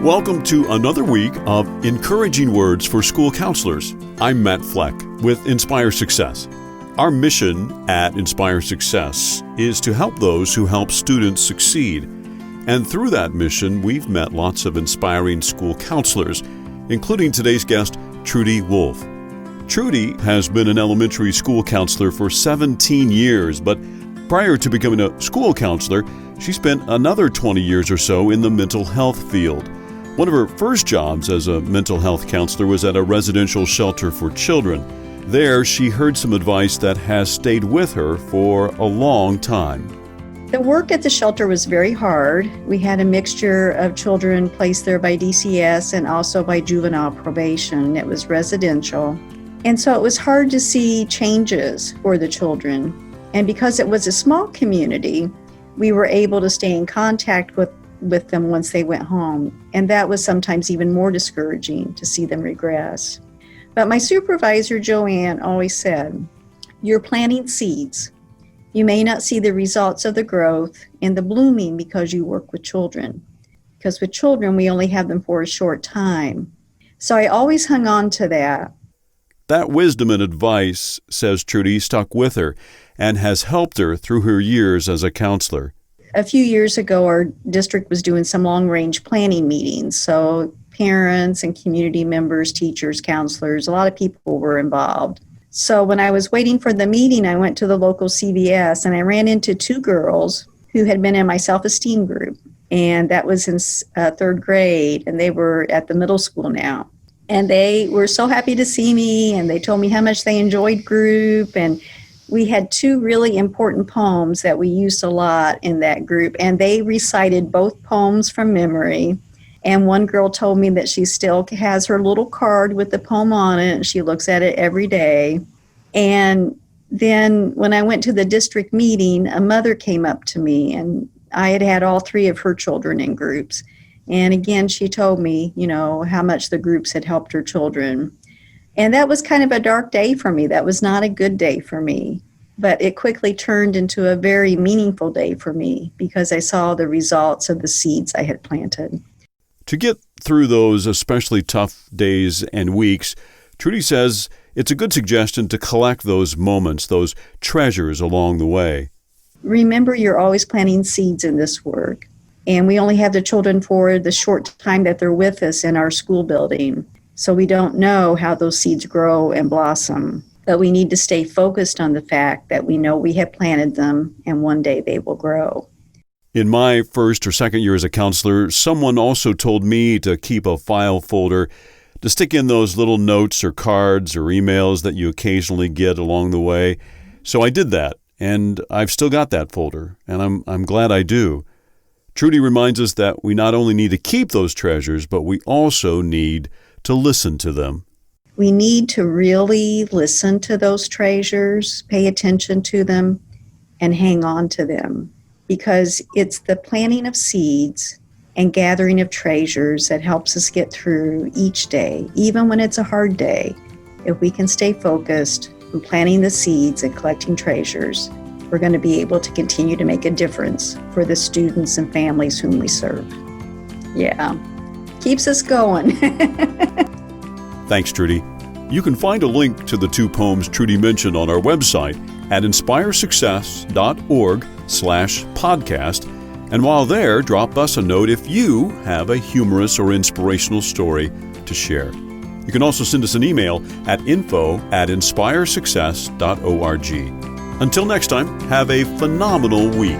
Welcome to another week of Encouraging Words for School Counselors. I'm Matt Fleck with Inspire Success. Our mission at Inspire Success is to help those who help students succeed. And through that mission, we've met lots of inspiring school counselors, including today's guest, Trudi Wolfe. Trudi has been an elementary school counselor for 17 years, but prior to becoming a school counselor, she spent another 20 years or so in the mental health field. One of her first jobs as a mental health counselor was at a residential shelter for children. There, she heard some advice that has stayed with her for a long time. The work at the shelter was very hard. We had a mixture of children placed there by DCS and also by juvenile probation. It was residential. And so it was hard to see changes for the children. And because it was a small community, we were able to stay in contact with them once they went home. And that was sometimes even more discouraging to see them regress. But my supervisor, Joanne, always said, "You're planting seeds. You may not see the results of the growth and the blooming because you work with children. Because with children, we only have them for a short time." So I always hung on to that. That wisdom and advice, says Trudi, stuck with her and has helped her through her years as a counselor. A few years ago, our district was doing some long-range planning meetings. So parents and community members, teachers, counselors, a lot of people were involved. So when I was waiting for the meeting, I went to the local CVS and I ran into two girls who had been in my self-esteem group. And that was in third grade, and they were at the middle school now. And they were so happy to see me, and they told me how much they enjoyed group. And we had two really important poems that we used a lot in that group, and they recited both poems from memory. And one girl told me that she still has her little card with the poem on it, and she looks at it every day. And then when I went to the district meeting, a mother came up to me, and I had had all three of her children in groups. And again, she told me, how much the groups had helped her children. And that was kind of a dark day for me. That was not a good day for me. But it quickly turned into a very meaningful day for me because I saw the results of the seeds I had planted. To get through those especially tough days and weeks, Trudi says it's a good suggestion to collect those moments, those treasures along the way. Remember, you're always planting seeds in this work. And we only have the children for the short time that they're with us in our school building. So we don't know how those seeds grow and blossom. But we need to stay focused on the fact that we know we have planted them and one day they will grow. In my first or second year as a counselor, someone also told me to keep a file folder to stick in those little notes or cards or emails that you occasionally get along the way. So I did that, and I've still got that folder, and I'm glad I do. Trudi reminds us that we not only need to keep those treasures, but we also need to listen to them. We need to really listen to those treasures, pay attention to them, and hang on to them. Because it's the planting of seeds and gathering of treasures that helps us get through each day, even when it's a hard day. If we can stay focused on planting the seeds and collecting treasures, we're going to be able to continue to make a difference for the students and families whom we serve. Yeah, keeps us going. Thanks, Trudi. You can find a link to the two poems Trudi mentioned on our website at inspiresuccess.org/podcast. And while there, drop us a note if you have a humorous or inspirational story to share. You can also send us an email at info@inspiresuccess.org. Until next time, have a phenomenal week.